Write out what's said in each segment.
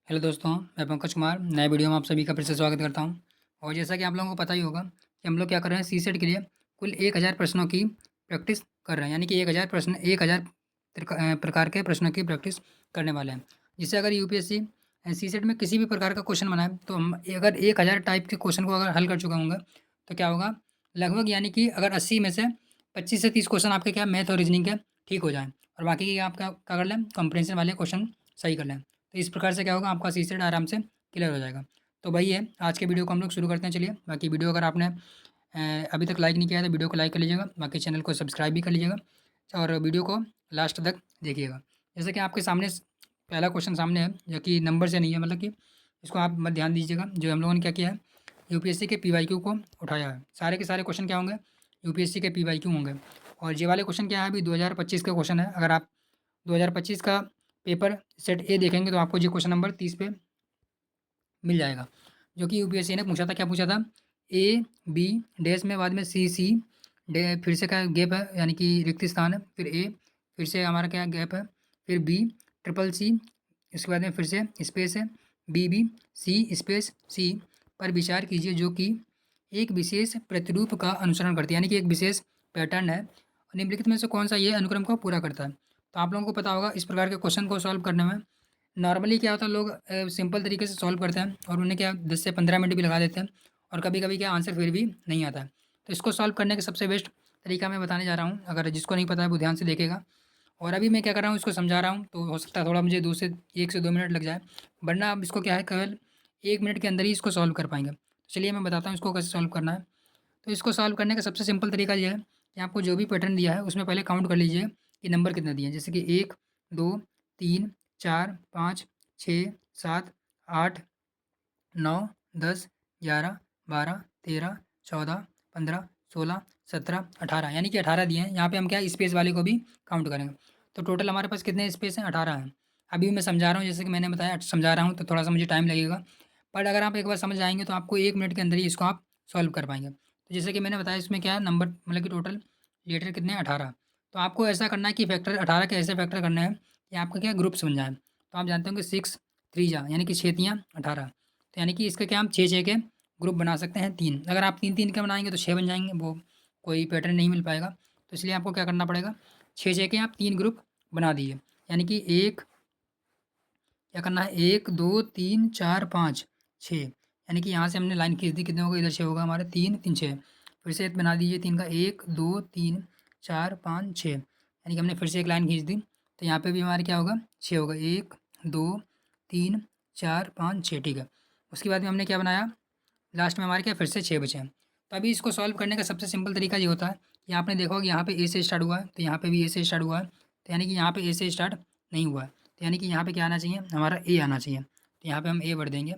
Hello दोस्तों, मैं पंकज कुमार नए वीडियो में आप सभी का फिर से स्वागत करता हूं। और जैसा कि आप लोगों को पता ही होगा कि हम लोग क्या कर रहे हैं, सीसेट के लिए कुल 1000 प्रश्नों की प्रैक्टिस कर रहे हैं। यानी कि 1000 प्रश्न 1000 प्रकार के प्रश्नों की प्रैक्टिस करने वाले हैं। जिससे अगर यूपीएससी सीसेट में किसी भी प्रकार का क्वेश्चन बनाए तो हम अगर 1000 टाइप के क्वेश्चन को अगर हल कर चुका होंगे तो क्या होगा, लगभग यानी कि अगर 80 में से 25 से 30 क्वेश्चन आपके क्या मैथ और रीजनिंग के ठीक हो जाएँ और बाकी के आप क्या कर लें, कंप्रेंशन वाले क्वेश्चन सही कर लें। तो इस प्रकार से क्या होगा, आपका सीसेट आराम से क्लियर हो जाएगा। तो वही है, आज के वीडियो को हम लोग शुरू करते हैं। चलिए, बाकी वीडियो अगर आपने अभी तक लाइक नहीं किया है तो वीडियो को लाइक कर लीजिएगा, बाकी चैनल को सब्सक्राइब भी कर लीजिएगा और वीडियो को लास्ट तक देखिएगा। जैसे कि आपके सामने पहला क्वेश्चन सामने है, जो कि नंबर से नहीं है, मतलब कि इसको आप मत ध्यान दीजिएगा। जो हम लोगों ने क्या किया है, यूपीएससी के पीवाईक्यू को उठाया है। सारे के सारे क्वेश्चन क्या होंगे, यूपीएससी के पीवाईक्यू होंगे। और ये वाले क्वेश्चन क्या है, अभी 2025 का क्वेश्चन है। अगर आप 2025 का पेपर सेट ए देखेंगे तो आपको जी क्वेश्चन नंबर 30 पे मिल जाएगा, जो कि यूपीएससी ने पूछा था। क्या पूछा था, ए बी डैश में बाद में सी सी डे फिर से क्या गैप है, यानी कि रिक्त स्थान है, फिर ए फिर से हमारा क्या गैप है, फिर बी ट्रिपल सी, इसके बाद में फिर से स्पेस है, बी बी सी स्पेस सी पर विचार कीजिए, जो कि एक विशेष प्रतिरूप का अनुसरण करती है, यानी कि एक विशेष पैटर्न है। निम्नलिखित में से कौन सा ये अनुक्रम को पूरा करता है। तो आप लोगों को पता होगा, इस प्रकार के क्वेश्चन को सॉल्व करने में नॉर्मली क्या होता है, लोग सिंपल तरीके से सॉल्व करते हैं और उन्हें क्या 10 से 15 मिनट भी लगा देते हैं और कभी कभी क्या आंसर फिर भी नहीं आता है। तो इसको सॉल्व करने का सबसे बेस्ट तरीका मैं बताने जा रहा हूँ। अगर जिसको नहीं पता है वो ध्यान से देखेगा। और अभी मैं क्या कर रहा हूँ, इसको समझा रहा हूँ, तो हो सकता है थोड़ा मुझे 1 से 2 मिनट लग जाए, वरना अब इसको क्या है, केवल 1 मिनट के अंदर ही इसको सॉल्व कर पाएंगे। तो चलिए मैं बताता हूँ इसको कैसे सॉल्व करना है। तो इसको सॉल्व करने का सबसे सिंपल तरीका ये है कि आपको जो भी पैटर्न दिया है उसमें पहले काउंट कर लीजिए कि नंबर कितने दिए हैं। जैसे कि 1 2 3 4 5 6 7 8 9 10 11 12 13 14 15 16 17 18, यानी कि 18 दिए हैं। यहाँ पे हम क्या स्पेस वाले को भी काउंट करेंगे। तो टोटल हमारे पास कितने स्पेस हैं, 18 हैं। अभी मैं समझा रहा हूँ, जैसे कि मैंने बताया समझा रहा हूँ, तो थोड़ा सा मुझे टाइम लगेगा। पर अगर आप एक बार समझ जाएंगे तो आपको 1 मिनट के अंदर ही इसको आप सॉल्व कर पाएंगे। तो जैसे कि मैंने बताया, इसमें क्या है, नंबर मतलब कि टोटल लेटर कितने हैं, 18। तो आपको ऐसा करना है कि फैक्टर 18 के ऐसे फैक्टर करने हैं कि आपका क्या ग्रुप्स बन जाए। तो आप जानते होंगे 6 3 यानी कि 6 3 18। तो यानी कि इसके क्या हम 6 6 के ग्रुप बना सकते हैं, 3। अगर आप 3 3 के बनाएंगे तो 6 बन जाएंगे, वो कोई पैटर्न नहीं मिल पाएगा। तो इसलिए आपको क्या करना पड़ेगा, 6 6 के आप 3 ग्रुप बना दिए। यानी कि एक क्या करना है, 1 2 3 4 5 6, यानी कि यहाँ से हमने लाइन खींच दी, कितने होगा, इधर 6 होगा हमारे, 3 3 6। फिर से एक बना दीजिए 3 का, 1 2 3 4 5 6, यानी कि हमने फिर से एक लाइन खींच दी। तो यहाँ पे भी हमारे क्या होगा, 6 होगा, 1 2 3 4 5 6, ठीक है। उसके बाद में हमने क्या बनाया, लास्ट में हमारे क्या फिर से 6 बचे हैं। तो अभी इसको सॉल्व करने का सबसे सिंपल तरीका ये होता है कि आपने देखा होगा यहाँ पे ए से स्टार्ट हुआ है, तो यहाँ पे भी ए से स्टार्ट हुआ है। तो यानी कि यहाँ पे ए से स्टार्ट नहीं हुआ है, तो यानी कि यहाँ पे क्या आना चाहिए, हमारा ए आना चाहिए। तो यहाँ पे हम ए भर देंगे।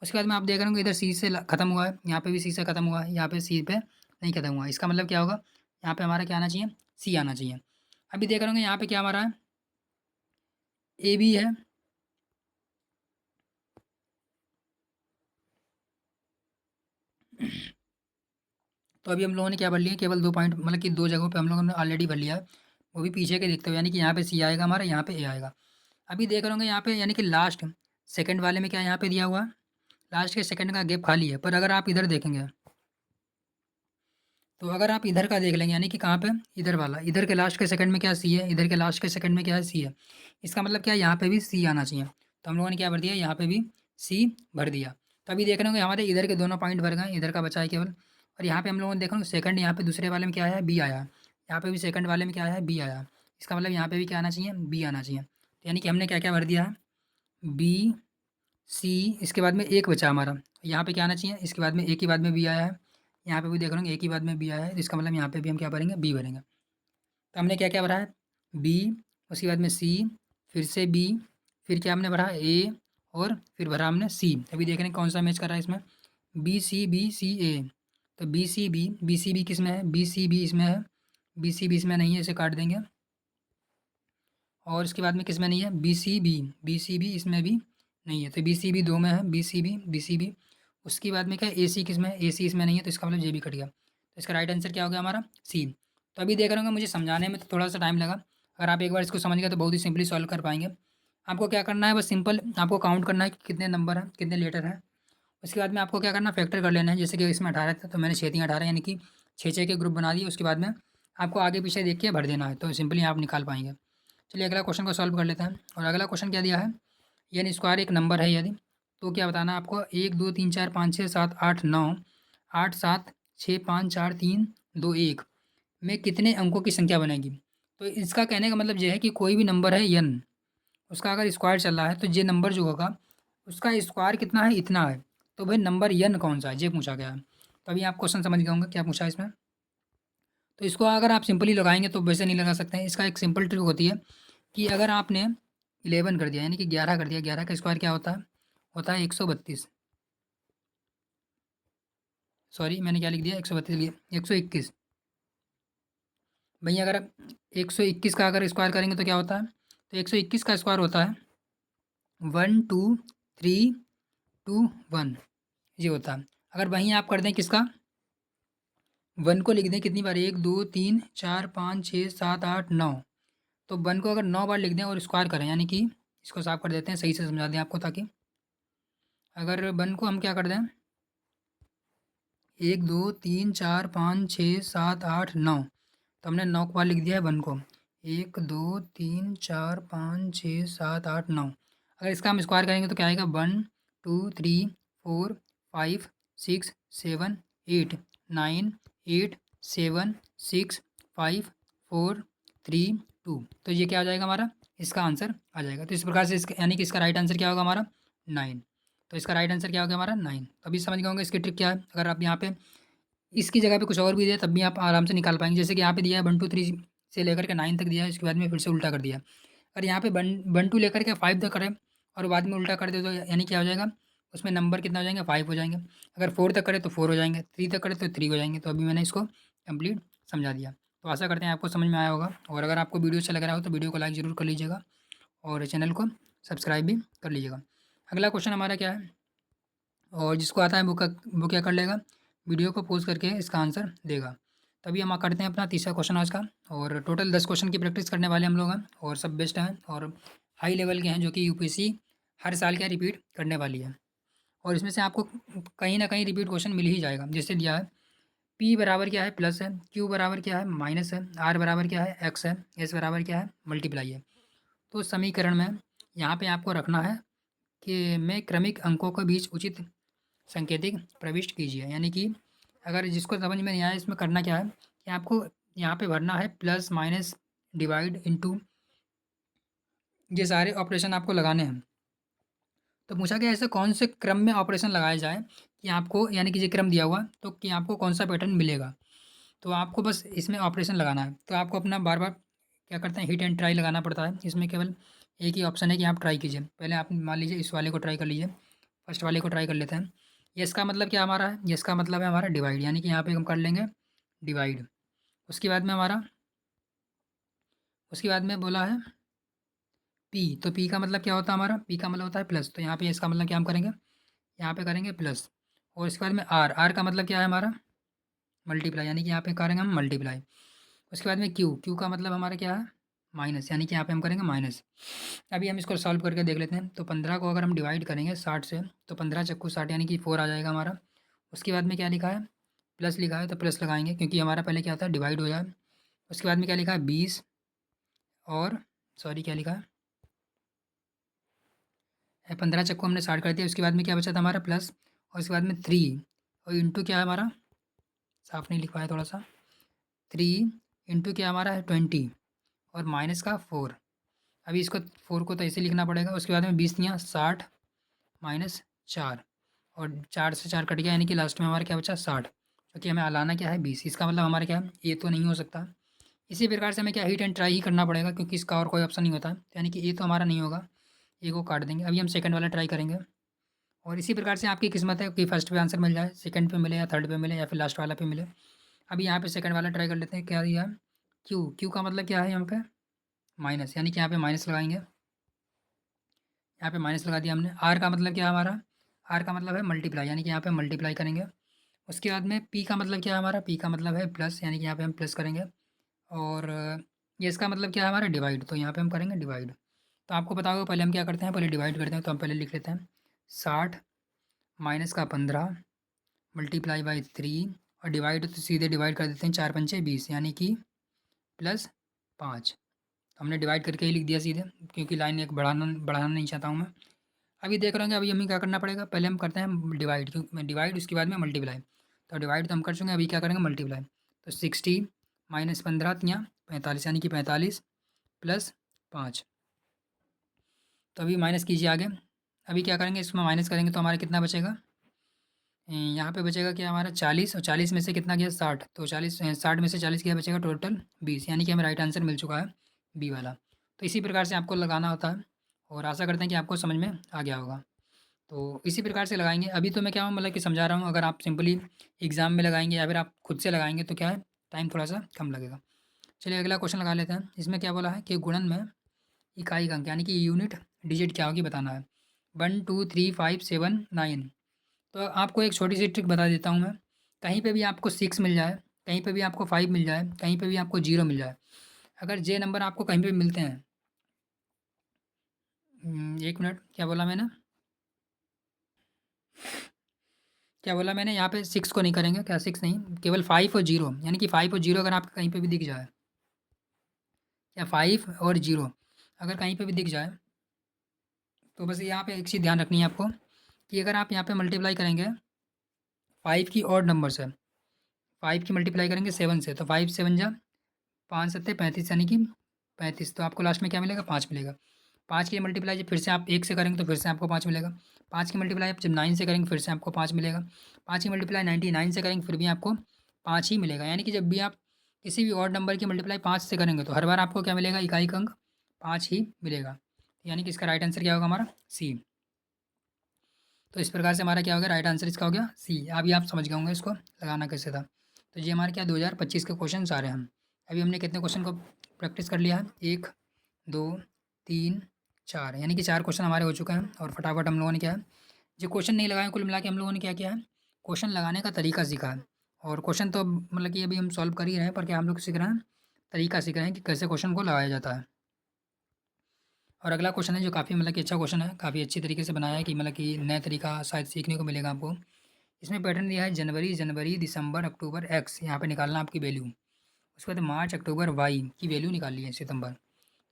उसके बाद में आप देख रहे होंगे इधर सी से खत्म हुआ है, यहाँ पे भी सी से खत्म हुआ है, यहाँ पे सी पे नहीं खत्म हुआ है। इसका मतलब क्या होगा, यहाँ पे हमारा क्या आना चाहिए, सी आना चाहिए। अभी देख रहे होंगे यहाँ पे क्या हमारा है, ए बी है। तो अभी हम लोगों ने क्या भर लिया, केवल 2 पॉइंट, मतलब कि 2 जगहों पे हम लोगों ने ऑलरेडी भर लिया है, वो भी पीछे के देखते हुए। यानी कि यहाँ पे सी आएगा हमारा, यहाँ पे ए आएगा। अभी देख रहे होंगे यहाँ पे, यानी कि लास्ट सेकंड वाले में क्या यहाँ पे दिया हुआ है, लास्ट के सेकंड का गैप खाली है। पर अगर आप इधर देखेंगे, तो अगर आप इधर का देख लेंगे, यानी कि कहाँ पे, इधर वाला, इधर के लास्ट के सेकंड में क्या सी है, इधर के लास्ट के सेकंड में क्या है, सी है। इसका मतलब क्या है, यहाँ पे भी सी आना चाहिए। तो हम लोगों ने क्या भर दिया, यहाँ पे भी सी भर दिया। तो अभी देख रहे होंगे हमारे इधर के दोनों पॉइंट भर गए, इधर का बचा है केवल। और यहाँ पे हम लोगों ने देखा सेकंड, यहाँ पे दूसरे वाले में क्या आया है, बी आया है। यहाँ पे भी सेकंड वाले में क्या आया है, बी आया है। इसका मतलब यहाँ पे भी क्या आना चाहिए, बी आना चाहिए। तो यानी कि हमने क्या क्या भर दिया है, बी सी, इसके बाद में एक बचा हमारा, यहाँ पे क्या आना चाहिए, इसके बाद में ए के बाद में बी आया है। यहाँ पे भी देख रहे होंगे ए के बाद में बी आया है, इसका मतलब यहाँ पे भी हम क्या भरेंगे, बी भरेंगे। तो हमने क्या क्या भरा है, बी, उसके बाद में सी, फिर से बी, फिर क्या हमने भरा, ए, और फिर भरा हमने सी। अभी देख रहे हैं कौन सा मैच कर रहा है इसमें, बी सी ए। तो बी सी बी किस में है, बी सी बी इसमें है, बी सी बी इसमें नहीं है, इसे काट देंगे। और इसके बाद में किस में नहीं है, बी सी बी इसमें भी नहीं है। तो बी सी बी दो में है, बी सी बी। उसके बाद में क्या है, ए सी किस में है, ए सी इसमें नहीं है, तो इसका मतलब जे भी कट गया। तो इसका राइट आंसर क्या हो गया हमारा, सी। तो अभी देख रहे होंगे मुझे समझाने में तो थोड़ा सा टाइम लगा। अगर आप एक बार इसको समझ गए तो बहुत ही सिंपली सॉल्व कर पाएंगे। आपको क्या करना है, बस सिंपल आपको काउंट करना है कि कितने नंबर हैं, कितने लेटर हैं। उसके बाद में आपको क्या करना है, फैक्टर कर लेना है। जैसे कि इसमें 18 था तो मैंने 6 3 18 यानी कि 6 के ग्रुप बना दिए। उसके बाद में आपको आगे पीछे देख के भर देना है, तो सिंपली आप निकाल पाएंगे। चलिए अगला क्वेश्चन को सॉल्व कर लेते हैं। और अगला क्वेश्चन क्या दिया है, यानी स्क्वायर एक नंबर है यदि, तो क्या बताना है आपको, 1 2 3 4 5 6 7 8 9, 8 7 6 5 4 3 2 1 में कितने अंकों की संख्या बनेगी। तो इसका कहने का मतलब यह है कि कोई भी नंबर है n, उसका अगर स्क्वायर चल रहा है तो ये नंबर जो होगा उसका स्क्वायर कितना है, इतना है। तो भाई नंबर n कौन सा है, ये पूछा गया है। तो अभी आप क्वेश्चन समझ गए होंगे क्या पूछा है इसमें। तो इसको अगर आप सिंपली लगाएंगे तो वैसे नहीं लगा सकते हैं। इसका एक सिंपल ट्रिक होती है कि अगर आपने 11 कर दिया यानी कि 11 कर दिया, 11 का स्क्वायर क्या होता है 132। सॉरी मैंने क्या लिख दिया, 132 लिया, 121। भैया अगर 121 का अगर स्क्वायर करेंगे तो क्या होता है, तो 121 का स्क्वायर होता है 1 2 3 2 1, ये होता है। अगर वहीं आप कर दें किसका, 1 को लिख दें कितनी बार, 1 2 3 4 5 6 7 8 9, तो 1 को अगर 9 बार लिख दें और स्क्वायर करें, यानी कि इसको साफ कर देते हैं, सही से समझा दें आपको, ताकि अगर 1 को हम क्या कर दें, 1 2 3 4 5 6 7 8 9, तो हमने 9 बार लिख दिया है 1 को, 1 2 3 4 5 6 7 8 9। अगर इसका हम स्क्वायर करेंगे तो क्या आएगा, 1 2 3 4 5 6 7 8 9 8 7 6 5 4 3 2, तो ये क्या आ जाएगा हमारा, इसका आंसर आ जाएगा। तो इस प्रकार से इसका यानी कि इसका राइट आंसर क्या होगा हमारा, 9। तो इसका राइट आंसर क्या होगा हमारा, 9। तो अभी समझ गए होंगे इसकी ट्रिक क्या है। अगर आप यहाँ पे इसकी जगह पे कुछ और भी दिया तब भी आप आराम से निकाल पाएंगे। जैसे कि यहाँ पे दिया है 1 2 3 से लेकर के 9 तक दिया है, इसके बाद में फिर से उल्टा कर दिया। अगर यहाँ पे 1 2 लेकर के 5 तक करें और बाद में उल्टा कर दे तो यानी क्या हो जाएगा, उसमें नंबर कितना हो जाएंगे, 5 हो जाएंगे। अगर 4 तक करें तो 4 हो जाएंगे, 3 तक करें तो 3 हो जाएंगे। तो अभी मैंने इसको कंप्लीट समझा दिया। तो आशा करते हैं आपको समझ में आया होगा। और अगर आपको वीडियो अच्छा लग रहा हो तो वीडियो को लाइक ज़रूर कर लीजिएगा और चैनल को सब्सक्राइब भी कर लीजिएगा। अगला क्वेश्चन हमारा क्या है, और जिसको आता है वो क्या कर लेगा, वीडियो को पॉज करके इसका आंसर देगा। तभी हम करते हैं अपना तीसरा क्वेश्चन आज का। और टोटल 10 क्वेश्चन की प्रैक्टिस करने वाले हम लोग हैं और सब बेस्ट हैं और हाई लेवल के हैं, जो कि यूपीएससी हर साल क्या रिपीट करने वाली है। और इसमें से आपको कहीं ना कहीं रिपीट क्वेश्चन मिल ही जाएगा। जैसे दिया है पी बराबर क्या है, प्लस है, क्यू बराबर क्या है, माइनस है, आर बराबर क्या है, एक्स है, एस बराबर क्या है, मल्टीप्लाई है। तो समीकरण में यहाँ पे आपको रखना है कि में क्रमिक अंकों के बीच उचित संकेतिक प्रविष्ट कीजिए। यानी कि अगर जिसको समझ में नहीं आया, इसमें करना क्या है कि आपको यहाँ पे भरना है प्लस माइनस डिवाइड इनटू, ये सारे ऑपरेशन आपको लगाने हैं। तो पूछा गया ऐसे कौन से क्रम में ऑपरेशन लगाया जाए कि आपको, यानी कि ये क्रम दिया हुआ तो कि आपको कौन सा पैटर्न मिलेगा। तो आपको बस इसमें ऑपरेशन लगाना है। तो आपको अपना बार बार क्या करते हैं, हिट एंड ट्राई लगाना पड़ता है। इसमें केवल एक ही ऑप्शन है कि आप ट्राई कीजिए। पहले आप मान लीजिए इस वाले को ट्राई कर लीजिए, फर्स्ट वाले को ट्राई कर लेते हैं। यस का मतलब क्या हमारा है, यस का मतलब है हमारा डिवाइड, यानी कि यहाँ पे हम कर लेंगे डिवाइड। उसके बाद में हमारा, उसके बाद में बोला है पी, तो पी का मतलब क्या होता है हमारा, पी का मतलब होता है प्लस। तो यहाँ पे इसका मतलब क्या हम करेंगे, यहाँ पे करेंगे प्लस। और इसके बाद में आर, आर का मतलब क्या है हमारा, मल्टीप्लाई, यानी कि यहाँ पे करेंगे हम मल्टीप्लाई। उसके बाद में क्यू, क्यू का मतलब हमारा क्या है, माइनस, यानी कि यहाँ पे हम करेंगे माइनस। अभी हम इसको सॉल्व करके देख लेते हैं। तो 15 को अगर हम डिवाइड करेंगे 60 से, तो 15 चक्कू 60 यानी कि 4 आ जाएगा हमारा। उसके बाद में क्या लिखा है, प्लस लिखा है, तो प्लस लगाएंगे क्योंकि हमारा पहले क्या था, डिवाइड हो जाए। उसके बाद में क्या लिखा है 20, और सॉरी क्या लिखा है 15 चक्कू हमने 60 कर दिया। उसके बाद में क्या बचा था हमारा प्लस, और उसके बाद में 3, और इंटू क्या है हमारा, साफ नहीं लिख पाया थोड़ा सा, 3 इंटू क्या हमारा है 20, और माइनस का 4। अभी इसको 4 को तो ऐसे लिखना पड़ेगा। उसके बाद में 20 दिया 60 माइनस 4, और 4 से 4 कट गया, यानी कि लास्ट में हमारा क्या बचा 60, क्योंकि हमें लाना क्या है 20। इसका मतलब हमारा क्या है, ये तो नहीं हो सकता। इसी प्रकार से हमें क्या हिट एंड ट्राई ही करना पड़ेगा, क्योंकि इसका और कोई ऑप्शन नहीं होता। यानी कि ये तो हमारा नहीं होगा, ये को काट देंगे। अभी हम सेकंड वाला ट्राई करेंगे। और इसी प्रकार से आपकी किस्मत है कि फर्स्ट पे आंसर मिल जाए, सेकंड पे मिले, या थर्ड पे मिले, या फिर लास्ट वाला पे मिले। अभी यहाँ पे सेकंड वाला ट्राई कर लेते हैं। क्या दिया, क्यू, क्यू का मतलब क्या है यहाँ पे, माइनस, यानी कि यहाँ पे माइनस लगाएंगे। यहाँ पे माइनस लगा दिया हमने। आर का मतलब क्या है हमारा, आर का मतलब है मल्टीप्लाई, यानी कि यहाँ पे मल्टीप्लाई करेंगे। उसके बाद में पी का मतलब क्या है हमारा, पी का मतलब है प्लस, यानी कि यहाँ पे हम प्लस करेंगे। और ये इसका मतलब क्या है हमारा, डिवाइड, तो यहाँ पे हम करेंगे डिवाइड। तो आपको पता होगा पहले हम क्या करते हैं, पहले डिवाइड करते हैं। तो हम पहले लिख लेते हैं 60 माइनस का 15 मल्टीप्लाई बाई 3 और डिवाइड तो सीधे डिवाइड कर देते हैं, 4 पंचे 20 यानी कि प्लस 5। हमने डिवाइड करके ही लिख दिया सीधे, क्योंकि लाइन एक बढ़ाना नहीं चाहता हूँ मैं। अभी देख रहे हैं अभी हमें क्या करना पड़ेगा, पहले हम करते हैं डिवाइड, क्योंकि डिवाइड उसके बाद में मल्टीप्लाई। तो डिवाइड तो हम कर चुके हैं, अभी क्या करेंगे मल्टीप्लाई। तो 60 माइनस 15 यहाँ 45 यानी कि 45 प्लस 5। तो अभी माइनस कीजिए आगे। अभी क्या करेंगे, इसमें माइनस करेंगे तो हमारा कितना बचेगा, यहाँ पे बचेगा क्या हमारा 40, और 40 में से कितना गया 60, तो 60 में से 40 क्या बचेगा टोटल 20, यानी कि हमें राइट आंसर मिल चुका है बी वाला। तो इसी प्रकार से आपको लगाना होता है, और आशा करते हैं कि आपको समझ में आ गया होगा। तो इसी प्रकार से लगाएंगे। अभी तो मैं क्या हूँ मतलब कि समझा रहा हूँ, अगर आप सिंपली एग्ज़ाम में लगाएंगे या फिर आप खुद से लगाएंगे तो क्या है, टाइम थोड़ा सा कम लगेगा। चलिए अगला क्वेश्चन लगा लेते हैं। इसमें क्या बोला है कि गुणन में इकाई का अंक यानी कि यूनिट डिजिट क्या होगी बताना है। 1 2 3 5 7 9। तो आपको एक छोटी सी ट्रिक बता देता हूँ मैं। कहीं पे भी आपको 6 मिल जाए, कहीं पे भी आपको 5 मिल जाए, कहीं पे भी आपको 0 मिल जाए, अगर जे नंबर आपको कहीं पे भी मिलते हैं, 1 मिनट, क्या बोला मैंने, क्या बोला मैंने, यहाँ पे 6 को नहीं करेंगे, क्या 6 नहीं, केवल 5 और 0, यानी कि 5 और 0 अगर आपको कहीं पे भी दिख जाए, या 5 और 0 अगर कहीं पे भी दिख जाए, तो बस यहाँ पे एक चीज़ ध्यान रखनी है आपको, कि अगर आप यहाँ पे मल्टीप्लाई करेंगे 5 की ऑड नंबर से, 5 की मल्टीप्लाई करेंगे 7 से, तो 5 7 जा 5 सत्ते 35 यानी कि 35, तो आपको लास्ट में क्या मिलेगा 5 मिलेगा। 5 की मल्टीप्लाई जब फिर से आप 1 से करेंगे तो फिर से आपको 5 मिलेगा। 5 की मल्टीप्लाई आप जब 9 से करेंगे फिर से आपको 5 मिलेगा। 5 की मल्टीप्लाई 99 से करेंगे फिर भी आपको 5 ही मिलेगा। यानी कि जब भी आप किसी भी ऑड नंबर की मल्टीप्लाई 5 से करेंगे तो हर बार आपको क्या मिलेगा, इकाई का अंक 5 ही मिलेगा। यानी कि इसका राइट आंसर क्या होगा हमारा सी। तो इस प्रकार से हमारा क्या हो गया, राइट आंसर इसका हो गया सी। अभी आप समझ गए होंगे इसको लगाना कैसे था। तो ये हमारे क्या 2025 के क्वेश्चन आ रहे हैं। अभी हमने कितने क्वेश्चन को प्रैक्टिस कर लिया है, 1 2 3 4, यानी कि 4 क्वेश्चन हमारे हो चुके हैं। और फटाफट हम लोगों ने क्या है, जो क्वेश्चन नहीं लगाए, कुल मिला के हम लोगों ने क्या किया है, क्वेश्चन लगाने का तरीका सीखा है। और क्वेश्चन तो मतलब कि अभी हम सॉल्व कर ही रहे हैं, पर क्या हम लोग सीख रहे हैं, तरीका सीख रहे हैं कि कैसे क्वेश्चन को लगाया जाता है। और अगला क्वेश्चन है जो काफ़ी मतलब कि अच्छा क्वेश्चन है, काफ़ी अच्छी तरीके से बनाया है, कि मतलब कि नया तरीका शायद सीखने को मिलेगा आपको। इसमें पैटर्न दिया है जनवरी जनवरी दिसंबर अक्टूबर एक्स, यहाँ पे निकालना आपकी वैल्यू। उसके बाद मार्च अक्टूबर वाई की वैल्यू निकालनी है सितंबर।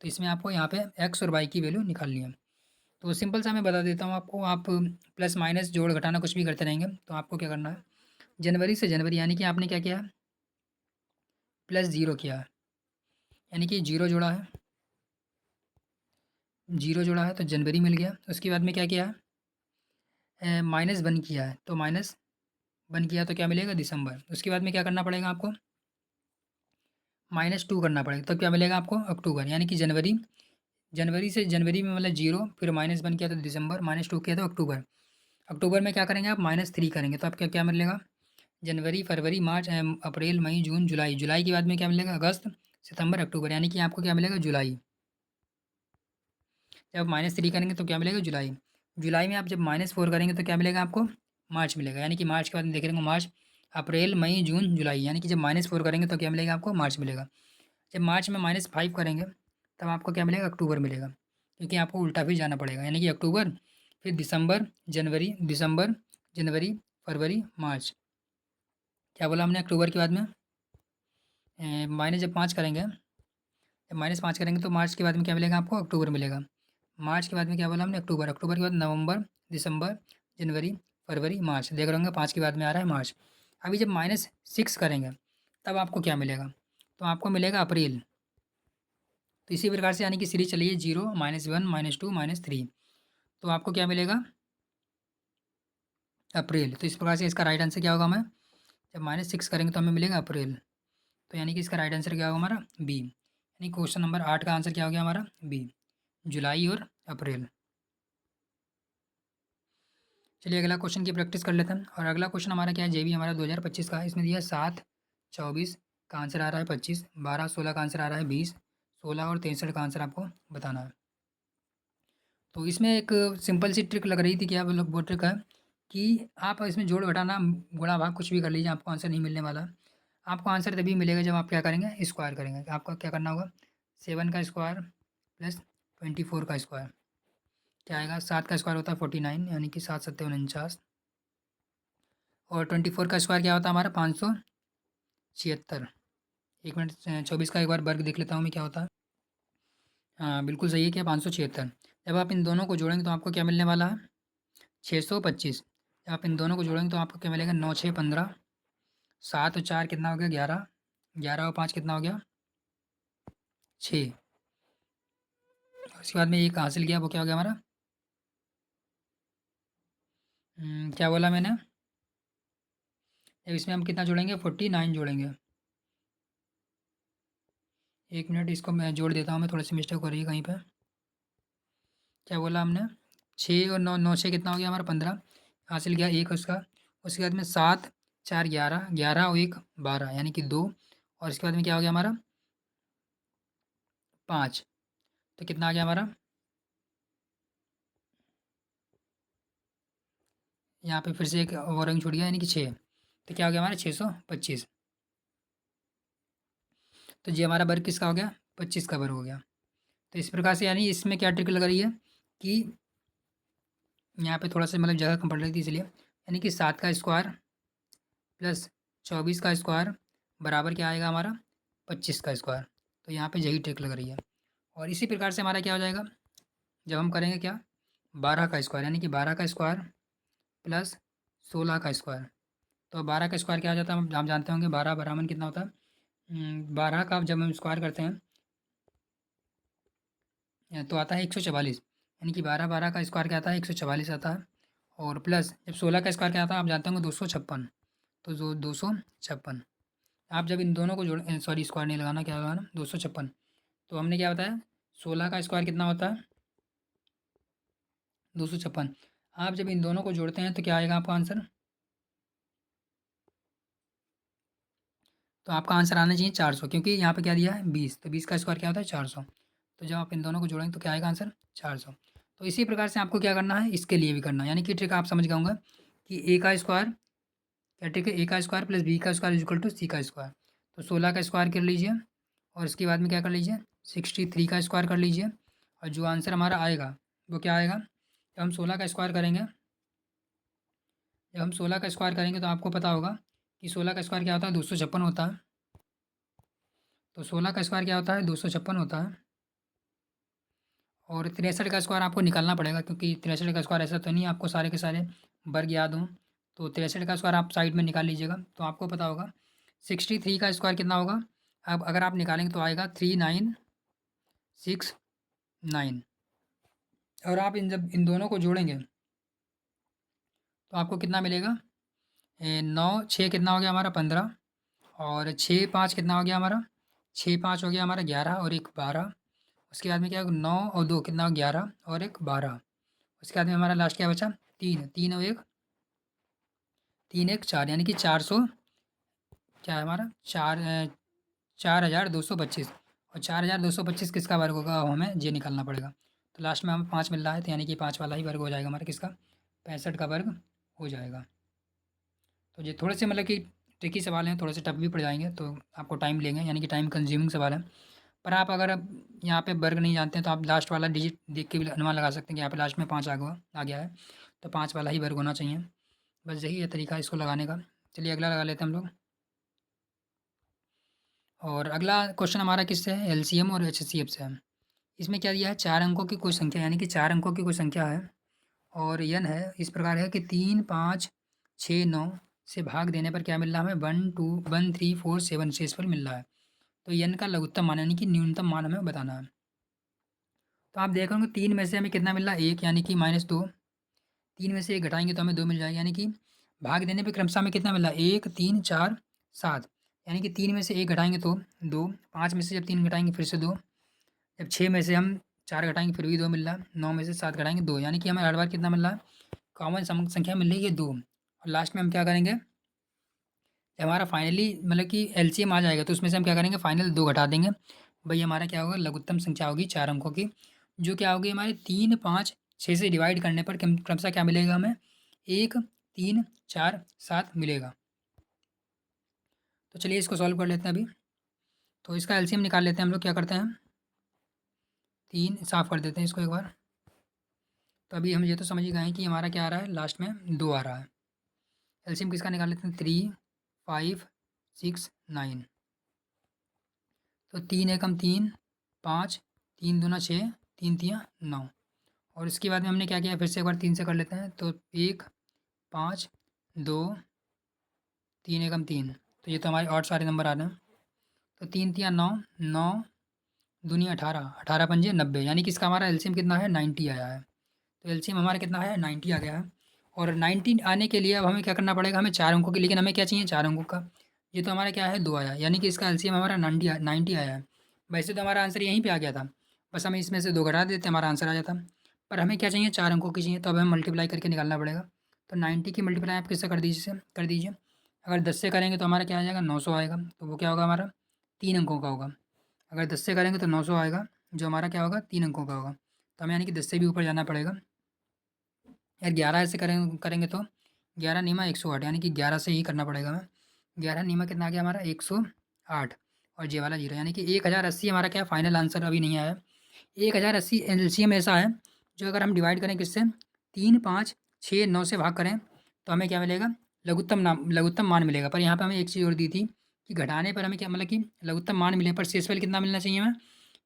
तो इसमें आपको यहाँ पे एक्स और वाई की वैल्यू निकालनी है। तो सिंपल सा मैं बता देता हूँ आपको, आप प्लस माइनस जोड़ घटाना कुछ भी करते रहेंगे। तो आपको क्या करना है, जनवरी से जनवरी यानी कि आपने क्या किया है, प्लस जीरो किया है, यानी कि जीरो जोड़ा है, जीरो जोड़ा है तो जनवरी मिल गया। उसके बाद में क्या किया है, माइनस वन किया है, तो माइनस वन किया तो क्या मिलेगा दिसंबर। उसके बाद में क्या करना पड़ेगा आपको, -2 करना पड़ेगा, तब क्या मिलेगा आपको अक्टूबर। यानी कि जनवरी, जनवरी से जनवरी में मतलब जीरो, फिर -1 किया तो दिसंबर, -2 किया तो अक्टूबर। अक्टूबर में क्या करेंगे आप, -3 करेंगे तो आपका क्या मिलेगा, जनवरी फरवरी मार्च अप्रैल मई जून जुलाई। जुलाई के बाद में क्या मिलेगा, अगस्त सितंबर अक्टूबर, यानी कि आपको क्या मिलेगा जुलाई। जब -3 करेंगे तो क्या मिलेगा जुलाई। जुलाई में आप जब -4 करेंगे तो क्या मिलेगा आपको, मार्च मिलेगा। यानी कि मार्च के बाद में देखेंगे मार्च अप्रैल मई जून जुलाई, यानी कि जब -4 करेंगे तो क्या मिलेगा आपको, मार्च मिलेगा। जब मार्च में -5 करेंगे तब आपको क्या मिलेगा, अक्टूबर मिलेगा, क्योंकि आपको उल्टा भी जाना पड़ेगा। यानी कि अक्टूबर, फिर दिसंबर जनवरी, दिसंबर जनवरी फरवरी मार्च। क्या बोला हमने, अक्टूबर के बाद में माइनस जब 5 करेंगे, जब -5 करेंगे तो मार्च के बाद में क्या मिलेगा आपको, अक्टूबर मिलेगा। मार्च के बाद में क्या बोला हमने, अक्टूबर, अक्टूबर के बाद नवंबर दिसंबर जनवरी फरवरी मार्च। देख रहे होंगे 5 के बाद में आ रहा है मार्च। अभी जब -6 करेंगे तब आपको क्या मिलेगा, तो आपको मिलेगा अप्रैल। तो इसी प्रकार से यानी कि सीरीज चलिए 0 -1 -2 -3, तो आपको क्या मिलेगा अप्रैल। तो इस प्रकार से इसका राइट आंसर क्या होगा, हमें जब -6 करेंगे तो हमें मिलेगा अप्रैल। तो यानी कि इसका राइट आंसर क्या होगा हमारा बी। यानी क्वेश्चन नंबर 8 का आंसर क्या हो गया हमारा बी, जुलाई और अप्रैल। चलिए अगला क्वेश्चन की प्रैक्टिस कर लेते हैं। और अगला क्वेश्चन हमारा क्या है, जेबी हमारा 2025 का है। इसमें दिया है 7 24 का आंसर आ रहा है 25, 12 16 का आंसर आ रहा है 20, 16 और 63 का आंसर आपको बताना है। तो इसमें एक सिंपल सी ट्रिक लग रही थी, क्या वो ट्रिक है कि आप इसमें जोड़ घटाना गुणा भाग कुछ भी कर लीजिए, आपको आंसर नहीं मिलने वाला। आपको आंसर तभी मिलेगा जब आप क्या करेंगे, स्क्वायर करेंगे। आपको क्या करना होगा, 7 का स्क्वायर प्लस 24 का स्क्वायर क्या आएगा, 7 का स्क्वायर होता है 49 यानी कि 7 सत्ते 49, और 24 का स्क्वायर क्या होता है हमारा 576। एक मिनट 24 का एक बार वर्ग देख लेता हूँ मैं क्या होता है। हाँ बिल्कुल सही है, क्या 576। जब आप इन दोनों को जोड़ेंगे तो आपको क्या मिलने वाला है, 625। जब आप इन दोनों को जोड़ेंगे तो आपको क्या मिलेगा, 9 6 15, 7 और 4 कितना हो गया 11, 11 और 5 कितना हो गया 6। उसके बाद में एक हासिल किया, वो क्या हो गया हमारा, क्या बोला मैंने, अब इसमें हम कितना जोड़ेंगे 49 जोड़ेंगे। एक मिनट इसको मैं जोड़ देता हूँ, मैं थोड़ी सी मिस्टेक हो रही है कहीं पे। क्या बोला हमने, 6 और 9, 9 6 कितना हो गया हमारा 15, हासिल किया एक उसका। उसके बाद में 7 4 11, 11 और 1 12 यानी कि 2, और इसके बाद में क्या हो गया हमारा 5। तो कितना आ गया हमारा, यहाँ पे फिर से एक और रंग छूट गया यानी कि 6। तो क्या हो गया हमारा 625। तो ये हमारा वर्ग किसका हो गया, 25 का वर्ग हो गया। तो इस प्रकार से यानी इसमें क्या ट्रिक लग रही है कि यहाँ पे थोड़ा सा मतलब जगह कम पड़ रही थी इसलिए, यानी कि 7 का स्क्वायर प्लस 24 का स्क्वायर बराबर क्या आएगा हमारा 25 का स्क्वायर। तो यहाँ पे यही ट्रिक लग रही है। और इसी प्रकार से हमारा क्या हो जाएगा, जब हम करेंगे क्या 12 का स्क्वायर, यानी कि 12 का स्क्वायर प्लस 16 का स्क्वायर। तो 12 का स्क्वायर क्या आ जाता है, हम जानते होंगे 12 बराबर कितना होता है, 12 का जब हम स्क्वायर करते हैं तो आता है 144, यानी कि 12 12 का स्क्वायर क्या आता है 144 आता है। और प्लस जब 16 का स्क्वायर क्या आता है आप जानते होंगे 256। तो जो 256, आप जब इन दोनों को जोड़, सॉरी स्क्वायर नहीं लगाना, क्या लगाना 256। तो हमने क्या बताया 16 का स्क्वायर कितना होता है 256। आप जब इन दोनों को जोड़ते हैं तो क्या आएगा आपका आंसर, तो आपका आंसर आना चाहिए 400, क्योंकि यहाँ पे क्या दिया है 20, तो 20 का स्क्वायर क्या होता है 400। तो जब आप इन दोनों को जोड़ेंगे तो क्या आएगा आंसर 400। तो इसी प्रकार से आपको क्या करना है, इसके लिए भी करना है, यानी कि ट्रिक आप समझ गए होंगे कि ए का स्क्वायर क्या ट्रिक है, ए का स्क्वायर प्लस बी का स्क्वायर इक्वल टू सी का स्क्वायर। तो 16 का स्क्वायर कर लीजिए और इसके बाद में क्या कर लीजिए 63 का स्क्वायर कर लीजिए, और जो आंसर हमारा आएगा वो क्या आएगा, जब हम 16 का स्क्वायर करेंगे, जब हम 16 का स्क्वायर करेंगे तो आपको पता होगा कि 16 का स्क्वायर क्या होता है 256 होता है। तो 16 का स्क्वायर क्या होता है 256 होता है। और 63 का स्क्वायर आपको निकालना पड़ेगा, क्योंकि 63 का स्क्वायर ऐसा तो नहीं आपको सारे के सारे वर्ग याद हों। तो 63 का स्क्वायर आप साइड में निकाल लीजिएगा तो आपको पता होगा 63 का स्क्वायर कितना होगा। अब अगर आप निकालेंगे तो आएगा 3969। और आप जब इन दोनों को जोड़ेंगे तो आपको कितना मिलेगा, 9 6 कितना हो गया हमारा 15, और 6 5 कितना हो गया हमारा, 6 5 हो गया हमारा 11 और एक 12। उसके बाद में क्या होगा 9 और 2 कितना हो 11 और एक 12। उसके बाद में हमारा लास्ट क्या बचा 3, 3 और एक 3 एक 4, यानी कि 400 क्या है हमारा 4225। और 4225 किसका वर्ग होगा, अब हमें ये निकालना पड़ेगा। तो लास्ट में हमें 5 मिल रहा है, तो यानी कि 5 वाला ही वर्ग हो जाएगा हमारा किसका, 65 का वर्ग हो जाएगा। तो ये थोड़े से मतलब कि ट्रिकी सवाल हैं, थोड़े से टफ भी पड़ जाएंगे, तो आपको टाइम लेंगे, यानी कि टाइम कंज्यूमिंग सवाल है। पर आप अगर अब यहाँ पे वर्ग नहीं जानते हैं तो आप लास्ट वाला डिजिट देख के भी अनुमान लगा सकते हैं कि यहाँ पे लास्ट में 5 आ गया है, तो 5 वाला ही वर्ग होना चाहिए। बस यही है तरीका इसको लगाने का। चलिए अगला लगा लेते हैं हम लोग। और अगला क्वेश्चन हमारा किससे है, एलसीएम और एचसीएफ से है। इसमें क्या दिया है 4 अंकों की कोई संख्या, यानी कि 4 अंकों की कोई संख्या है और यन है इस प्रकार है कि 3 5 6 9 से भाग देने पर क्या मिल रहा है हमें 1 2 1 3 4 7 शेषफल मिल रहा है। तो यन का लघुत्तम मान यानी कि न्यूनतम मान हमें बताना है। तो आप देखोगे 3 में से हमें कितना मिल रहा है 1, यानी कि -2। 3 में से 1 घटाएंगे तो हमें 2 मिल जाएगा, यानी कि भाग देने पे क्रमशः हमें कितना मिल रहा है 1 3 4 7, यानी कि 3 में से 1 घटाएंगे तो 2, 5 में से जब 3 घटाएंगे फिर से 2, जब 6 में से हम 4 घटाएंगे फिर भी 2 मिल रहा है, 9 में से 7 घटाएंगे 2, यानी कि हमें हर बार कितना मिल रहा है कॉमन संख्या मिल रही है 2। और लास्ट में हम क्या करेंगे, जब हमारा फाइनली मतलब कि एलसीएम आ जाएगा तो उसमें से हम क्या करेंगे फाइनल 2 घटा देंगे। भाई हमारा क्या होगा लघुत्तम संख्या होगी 4 अंकों की, जो क्या होगी हमारे 3 5 6 से डिवाइड करने पर क्रमशः क्या मिलेगा हमें 1 3 4 7 मिलेगा। तो चलिए इसको सॉल्व कर लेते हैं अभी। तो इसका एलसीएम निकाल लेते हैं हम लोग, क्या करते हैं 3 साफ़ कर देते हैं इसको एक बार। तो अभी हम ये तो समझ ही गए हैं कि हमारा क्या आ रहा है, लास्ट में 2 आ रहा है। एलसीएम किसका निकाल लेते हैं, 3, 5, 6, 9। तो 3 एकम 3, 5, 3 दूना 6, 3 तियाँ 9। और इसके बाद में हमने क्या किया, फिर से एक बार 3 से कर लेते हैं। तो 1, 5, 2, 3 एकम 3। तो ये तो हमारे और सारे नंबर आ रहे हैं। तो 3 तियाँ 9, 9 दूनी 18, 18 पंजे 90, यानी कि इसका हमारा एलसीएम कितना है, 90 आया है। तो एलसीएम हमारा कितना है, 90 आ गया है। और 90 आने के लिए अब हमें क्या करना पड़ेगा, हमें 4 अंकों की, लेकिन हमें क्या चाहिए, 4 अंकों का। ये तो हमारा क्या है, 2 आया, यानी कि इसका एलसीएम हमारा 90 आया है। वैसे तो हमारा आंसर यहीं पे आ गया था, बस हमें इसमें से 2 घटा देते हमारा आंसर आ जाता। पर हमें क्या चाहिए, 4 अंकों की चाहिए, तो अब हमें मल्टीप्लाई करके निकालना पड़ेगा। तो 90 की मल्टीप्लाई आप किससे कर दीजिए। अगर 10 से करेंगे तो हमारा क्या आ जाएगा, 900 आएगा। तो वो क्या होगा, हमारा 3 अंकों का होगा। अगर 10 से करेंगे तो 900 आएगा, जो हमारा क्या होगा, 3 अंकों का होगा। तो हमें यानी कि 10 से भी ऊपर जाना पड़ेगा। यार 11 से करेंगे तो 11 नीमा 108, यानी कि 11 से ही करना पड़ेगा हमें। 11 नीमा कितना आ गया हमारा, 108, और जे वाला 0, यानी कि 1080 हमारा क्या फाइनल आंसर अभी नहीं आया। 1080 एलसीएम ऐसा है जो अगर हम डिवाइड करें किससे, 3, 5, 6, 9 से भाग करें तो हमें क्या मिलेगा, लघुत्तम मान मिलेगा। पर यहाँ पर हमें एक चीज़ और दी थी कि घटाने पर हमें क्या, मतलब कि लघुत्तम मान मिले पर शेषफल कितना मिलना चाहिए हमें,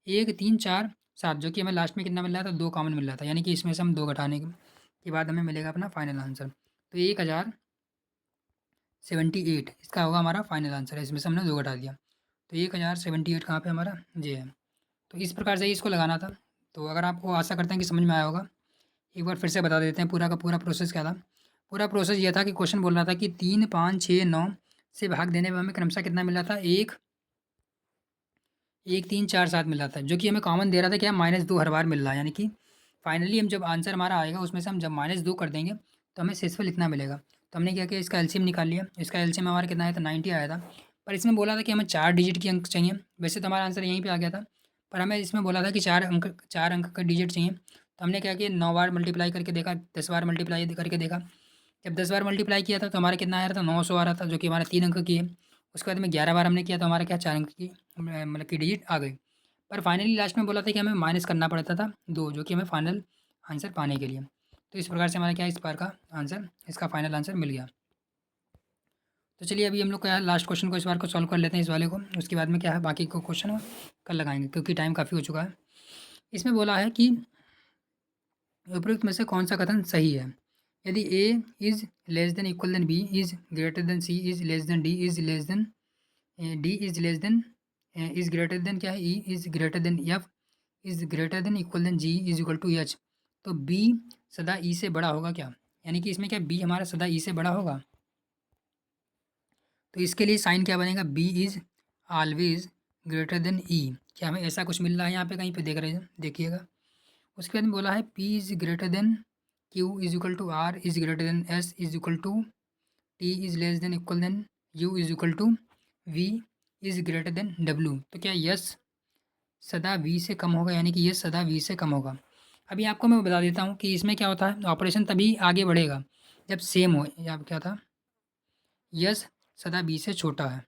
1, 3, 4, 7, जो कि हमें लास्ट में कितना मिल रहा था, 2 कॉमन मिल रहा था, यानी कि इसमें से हम 2 घटाने के बाद हमें मिलेगा अपना फाइनल आंसर। तो 1078 इसका होगा हमारा फाइनल आंसर है, इसमें से हमने 2 घटा दिया। तो 1078 कहाँ पे हमारा, ये है। तो इस प्रकार से ही इसको लगाना था। तो अगर आपको, आशा करते हैं कि समझ में आया होगा। एक बार फिर से बता देते हैं पूरा का पूरा प्रोसेस क्या था। पूरा प्रोसेस ये था कि क्वेश्चन बोल रहा था कि 3, 5, 6, 9 से भाग देने पर हमें क्रमशः कितना मिला था, 1, 1, 3, 4, 7 मिल रहा था, जो कि हमें कॉमन दे रहा था क्या, -2 हर बार मिल रहा है। यानी कि फाइनली हम जब आंसर हमारा आएगा उसमें से हम जब -2 कर देंगे तो हमें शेषफल इतना मिलेगा। तो हमने क्या किया, इसका एलसीएम निकाल लिया। इसका एलसीएम हमारा कितना आया था, 90 आया था। पर इसमें बोला था कि हमें 4 डिजिट की अंक चाहिए। वैसे तो हमारा आंसर यहीं पे आ गया था, पर हमें इसमें बोला था कि 4 अंक का डिजिट चाहिए। तो हमने क्या किया, 9 बार मल्टीप्लाई करके देखा, 10 बार मल्टीप्लाई करके देखा। जब 10 बार मल्टीप्लाई किया था तो हमारा कितना आ रहा था, 900 आ रहा था, जो कि हमारा 3 अंक की है। उसके बाद में 11 बार हमने किया तो हमारा क्या, 4 अंक की मतलब की डिजिट आ गई। पर फाइनली लास्ट में बोला था कि हमें माइनस करना पड़ता था 2, जो कि हमें फाइनल आंसर पाने के लिए। तो इस प्रकार से हमारा क्या, इस बार का आंसर, इसका फाइनल आंसर मिल गया। तो चलिए अभी हम लोग क्या है, लास्ट क्वेश्चन को इस बार को सॉल्व कर लेते हैं, इस वाले को। उसके बाद में क्या है, बाकी को क्वेश्चन कल लगाएंगे, क्योंकि टाइम काफ़ी हो चुका है। इसमें बोला है कि उपरोक्त में से कौन सा कथन सही है। यदि A is less than equal than B is greater than C is less than D is less than D is less than is greater than क्या है, E is greater than F is greater than equal than G is equal to H, तो B सदा ई से बड़ा होगा क्या। यानी कि इसमें क्या, बी हमारा सदा ई से बड़ा होगा। तो इसके लिए साइन क्या बनेगा, B is always greater than E. क्या हमें ऐसा कुछ मिल रहा है यहाँ पे कहीं पे, देख रहे हैं, देखिएगा। उसके बाद में बोला है P is greater than Q is equal to R is greater than S is equal to T is less than equal than U is equal to V is greater than W. तो क्या yes सदा we से कम होगा, यानी कि yes सदा we से कम होगा। अभी आपको मैं बता देता हूँ कि इसमें क्या होता है, ऑपरेशन तभी आगे बढ़ेगा जब सेम हो। या क्या था, यस सदा बी से छोटा है।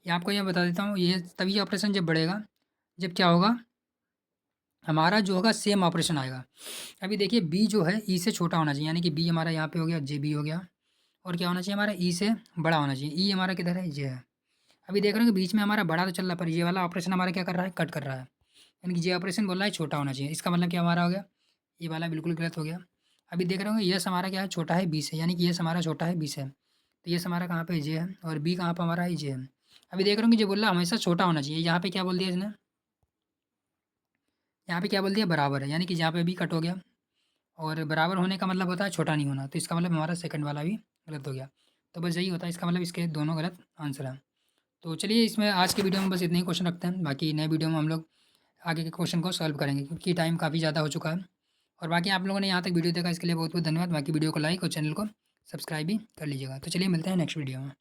या आपको यह बता देता हूँ, ये तभी ऑपरेशन जब बढ़ेगा जब क्या होगा, हमारा जो होगा सेम ऑपरेशन आएगा। अभी देखिए बी जो है ई से छोटा होना चाहिए, यानी कि बी हमारा यहाँ पे हो गया, जे बी हो गया। और क्या होना चाहिए, हमारा ई से बड़ा होना चाहिए। ई हमारा किधर है, ये है। अभी देख रहे हैं कि बीच में हमारा बड़ा तो चल रहा है, पर ये वाला ऑपरेशन हमारा क्या कर रहा है, कट कर रहा है। यानी कि ये ऑपरेशन बोल रहा है छोटा होना चाहिए। इसका मतलब क्या हमारा हो गया, ये वाला बिल्कुल गलत हो गया। अभी देख रहे होंगे यस हमारा क्या है, छोटा है बी से, यानी कि यस हमारा छोटा है बी से। तो यस हमारा कहाँ पे, जे है, और बी कहाँ पर हमारा है, जे है। अभी देख रहे होंगे जो बोल रहा है हमेशा छोटा होना चाहिए, यहाँ पे क्या बोल दिया इसने, यहाँ पे क्या बोल दिया, बराबर है, यानी कि यहाँ पे भी कट हो गया। और बराबर होने का मतलब होता है छोटा नहीं होना, तो इसका मतलब हमारा सेकंड वाला भी गलत हो गया। तो बस यही होता है, इसका मतलब इसके दोनों गलत आंसर हैं। तो चलिए इसमें आज की वीडियो में बस इतने ही क्वेश्चन रखते हैं, बाकी नए वीडियो में हम लोग आगे के क्वेश्चन को सॉल्व करेंगे, क्योंकि टाइम काफ़ी ज़्यादा हो चुका है। और बाकी आप लोगों ने यहाँ तक वीडियो देखा इसके लिए बहुत बहुत धन्यवाद। बाकी वीडियो को लाइक और चैनल को सब्सक्राइब भी कर लीजिएगा। तो चलिए मिलते हैं नेक्स्ट वीडियो में।